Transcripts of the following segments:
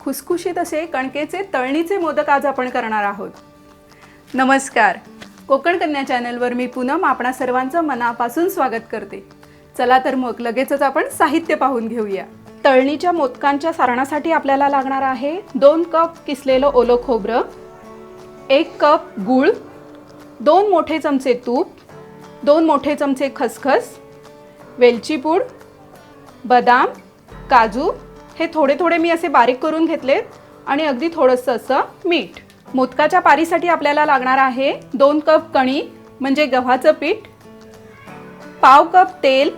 खुसखुशीत असे कणकेचे तळणीचे मोदक आज आपण करणार आहोत। नमस्कार, कोकण कन्या चॅनलवर मी पूनम आपणा सर्वांचं मनापासून स्वागत करते। चला तर मग लगेचच आपण साहित्य पाहून घेऊया। तळणीच्या मोदकांच्या सारणासाठी आपल्याला लागणार आहे 2 कप किसलेलं ओलं खोबरं, 1 कप गूळ, 2 मोठे चमचे तूप, 2 मोठे चमचे खसखस, वेलची पूड, बदाम, काजू हे थोडे थोडे मी असे बारीक करून घेतलेत आणि अगदी थोडंसं असं मीठ। मोदकाच्या पारीसाठी आपल्याला लागणार आहे 2 कप कणी म्हणजे गव्हाचं पीठ, पाव कप तेल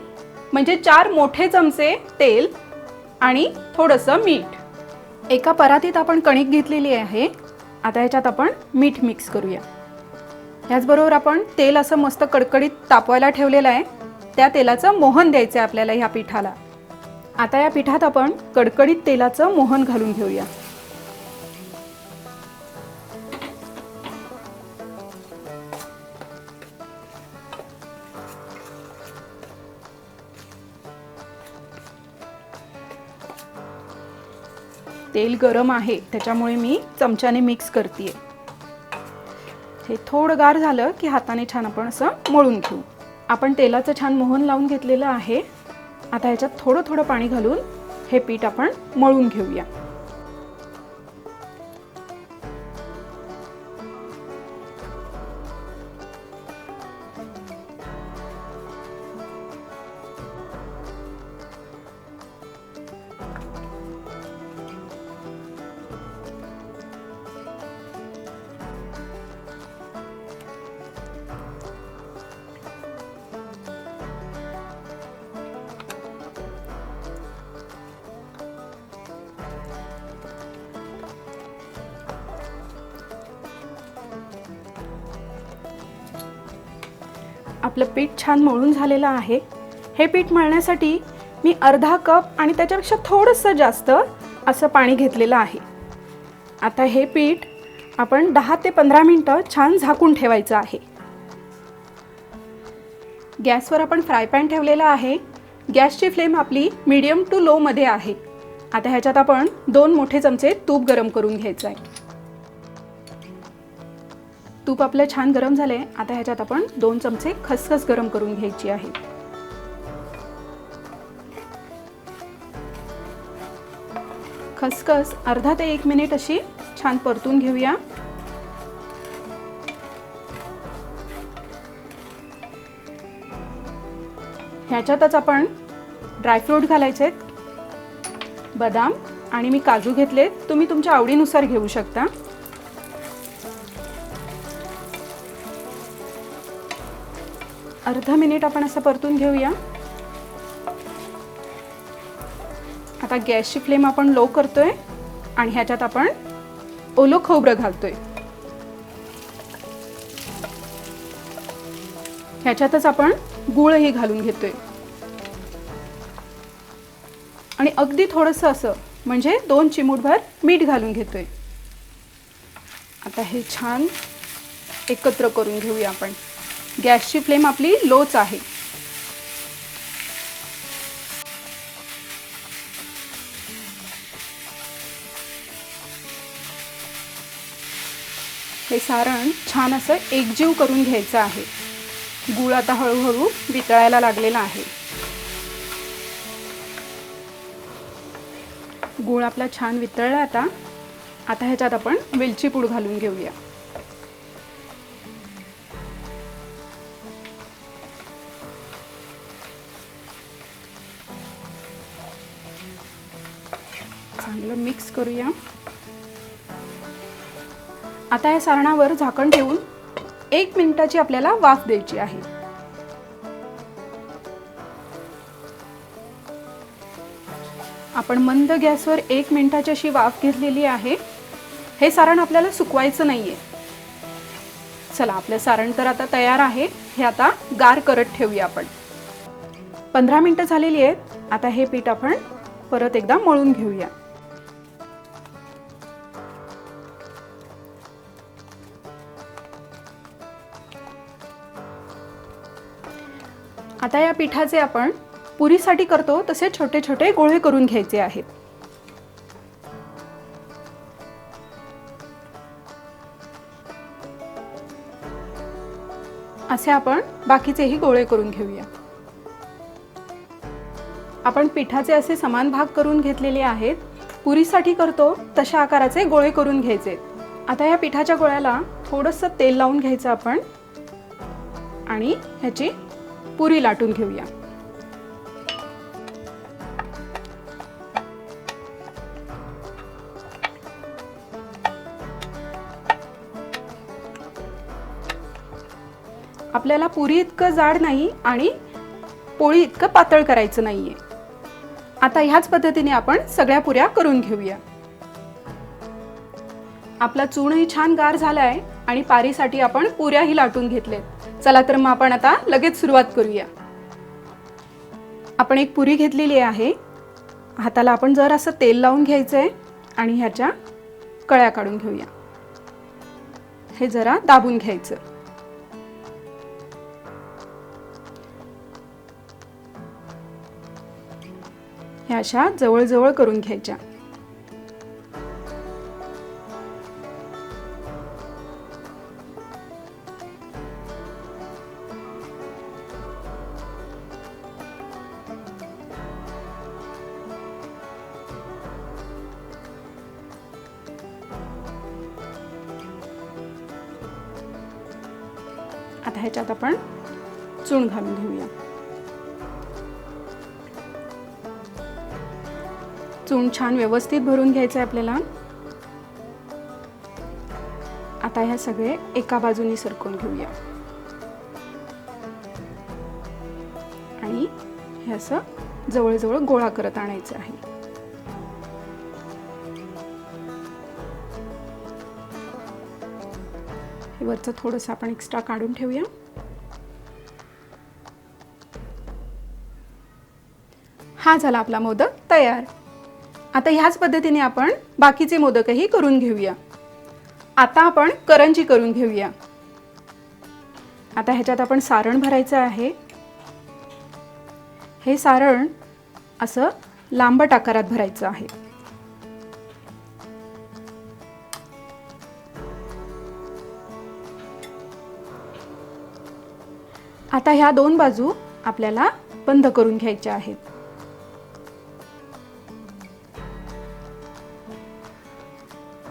म्हणजे 4 मोठे चमचे तेल आणि थोडंसं मीठ। एका परातीत आपण कणिक घेतलेली आहे। आता याच्यात आपण मीठ मिक्स करूया। याचबरोबर आपण तेल असं मस्त कडकडीत तापवायला ठेवलेलं आहे। त्या तेलाचं मोहन द्यायचं आहे आपल्याला ह्या पिठाला। आता या पिठात आपण कडकडीत तेलाचं मोहन घालून घेऊया। तेल गरम आहे त्याच्यामुळे मी चमच्याने मिक्स करतेय। हे थोडं गार झालं की हाताने छान आपण असं मळून घेऊ। आपण तेलाचं छान मोहन लावून घेतलेलं आहे। आता याच्यात थोडं थोडं पाणी घालून हे पीठ आपण मळून घेऊया। आपलं पीठ छान मळून झालेलं आहे। हे पीठ मळण्यासाठी मी अर्धा कप आणि त्याच्यापेक्षा थोडंसं जास्त असं पाणी घेतलेलं आहे। आता हे पीठ आपण 10 ते 15 मिनिटं छान झाकून ठेवायचं आहे। गॅसवर आपण फ्राय पॅन ठेवलेला आहे। गॅसची फ्लेम आपली मीडियम टू लो मध्ये आहे। आता ह्याच्यात आपण 2 मोठे चमचे तूप गरम करून घ्यायचं आहे। तूप आपलं छान गरम झाले। आता ह्याच्यात आपण 2 चमचे खसखस गरम करून घ्यायची आहे। खसखस अर्धा ते 1 मिनिट अशी छान परतून घेऊया। ह्याच्यातच आपण ड्रायफ्रूट घालायचे आहेत। बदाम आणि मी काजू घेतले, तुम्ही तुमच्या आवडीनुसार घेऊ शकता। अर्धा मिनिट आपण असं परतून घेऊया। आता गॅसची फ्लेम आपण लो करतोय आणि ह्याच्यात आपण ओलं खोबरं घालतोय। ह्याच्यातच आपण गूळही घालून घेतोय आणि अगदी थोडंसं असं म्हणजे 2 चिमूटभर मीठ घालून घेतोय। आता हे छान एकत्र करून घेऊया आपण। गॅसची फ्लेम आपली लोच आहे। हे सारण छान असं एकजीव करून घ्यायचं आहे। गूळ आता हळूहळू वितळायला लागलेला आहे। गूळ आपला छान वितळला। आता ह्याच्यात आपण वेलची पूड घालून घेऊया। चांगलं मिक्स करूया। आता या सारणावर झाकण ठेवून 1 मिनिटाची आपल्याला वाफ द्यायची आहे। आपण मंद गॅसवर 1 मिनिटाची अशी वाफ घेतलेली आहे। हे सारण आपल्याला सुकवायचं नाहीये। चला, आपलं सारण तर आता तयार आहे। हे आता गार करत ठेवूया आपण। 15 मिनिटं झालेली आहेत। आता हे पीठ आपण परत एकदा मळून घेऊया। आता या पिठाचे आपण पुरीसाठी करतो तसे छोटे छोटे गोळे करून घ्यायचे आहेत। असे आपण बाकीचेही गोळे करून घेऊया। आपण पिठाचे असे समान भाग करून घेतलेले आहेत। पुरीसाठी करतो तशा आकाराचे गोळे करून घ्यायचे। आता या पिठाच्या गोळ्याला थोडंसं तेल लावून घ्यायचं आपण आणि ह्याची पुरी लाटून घेऊया। आपल्याला पुरी इतकं जाड नाही आणि पोळी इतकं पातळ करायचं नाहीये। आता ह्याच पद्धतीने आपण सगळ्या पुऱ्या करून घेऊया। आपला चूनही छान गार झालाय आणि पारीसाठी आपण पुऱ्याही लाटून घेतलेत। चला तर मग आपण आता लगेच सुरुवात करूया। आपण एक पुरी घेतलेली आहे। हाताला आपण जर असं तेल लावून घ्यायचंय आणि ह्याच्या कळ्या काढून घेऊया। हे जरा दाबून घ्यायचं। ह्या अशा जवळ-जवळ करून घ्यायच्या। आता ह्याच्यात आपण चून घालून घेऊया। चून छान व्यवस्थित भरून घ्यायचं आहे आपल्याला। आता ह्या सगळे एका बाजूनी सरकवून घेऊया आणि हे असं जवळ-जवळ गोळा करत आणायचं आहे। हे वरचं थोडंसं आपण एक्स्ट्रा काढून ठेवूया। हा झाला आपला मोदक तयार। आता ह्याच पद्धतीने आपण बाकीचे मोदकही करून घेऊया। आता आपण करंजी करून घेऊया। आता ह्याच्यात आपण सारण भरायचं आहे। हे सारण असं लांबट आकारात भरायचं आहे। आता ह्या दोन बाजू आपल्याला बंद करून घ्यायच्या आहेत।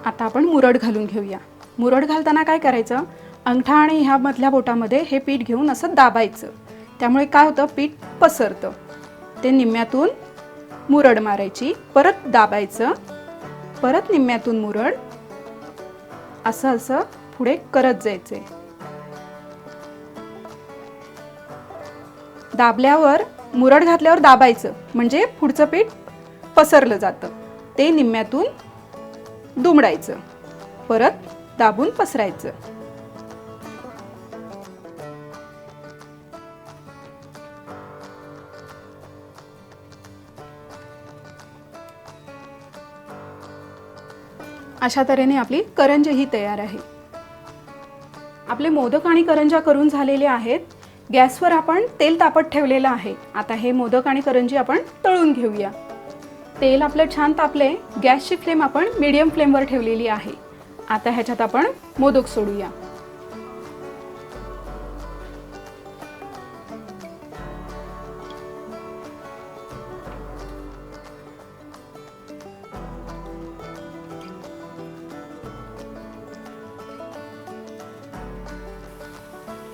आता आपण मुरड घालून घेऊया। मुरड घालताना काय करायचं, अंगठा आणि ह्या मधल्या बोटामध्ये हे पीठ घेऊन असं दाबायचं। त्यामुळे काय होतं, पीठ पसरतं। ते निम्म्यातून मुरड मारायची, परत दाबायचं, परत निम्म्यातून मुरड, असं असं पुढे करत जायचे। दाबल्यावर मुरड घातल्यावर दाबायचं म्हणजे पुढचं पीठ पसरलं जातं। ते निम्म्यातून दुमडायचं, परत दाबून पसरायचं। अशा तऱ्हेने आपली करंजी ही तयार आहे। आपले मोदक आणि करंज्या करून झालेले आहेत। गॅसवर आपण तेल तापत ठेवलेलं आहे। आता हे मोदक आणि करंजी आपण तळून घेऊया। तेल आपलं छान तापले। गॅसची फ्लेम आपण मीडियम फ्लेमवर ठेवलेली आहे। आता ह्याच्यात आपण मोदक सोडूया।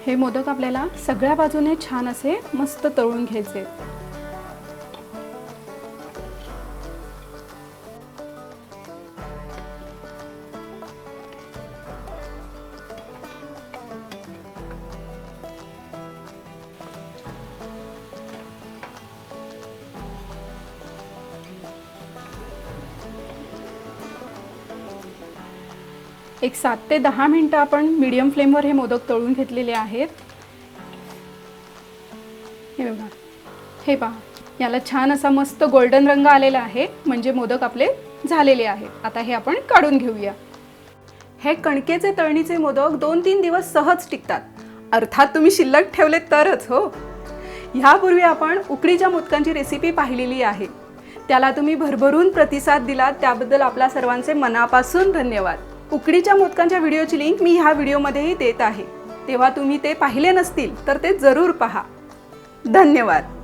हे मोदक आपल्याला सगळ्या बाजूने छान असे मस्त तळून घ्यायचे। एक 7 ते 10 मिनिटं आपण मीडियम फ्लेमवर हे मोदक तळून घेतलेले आहेत। हे बघा, हे पहा, याला छान असा मस्त गोल्डन रंग आलेला आहे, म्हणजे मोदक आपले झालेले आहेत। आता हे आपण काढून घेऊया। हे कणकेचे तळणीचे मोदक 2-3 दिवस सहज टिकतात, अर्थात तुम्ही शिल्लक ठेवले तरच हो। ह्यापूर्वी आपण उकडीच्या मोदकांची रेसिपी पाहिलेली आहे। त्याला तुम्ही भरभरून प्रतिसाद दिलात, त्याबद्दल आपल्या सर्वांचे मनापासून धन्यवाद। उकडीच्या मोदकांच्या व्हिडिओची लिंक मी ह्या व्हिडिओमध्येही देत आहे। तेव्हा तुम्ही ते पाहिले नसतील तर ते जरूर पहा. धन्यवाद.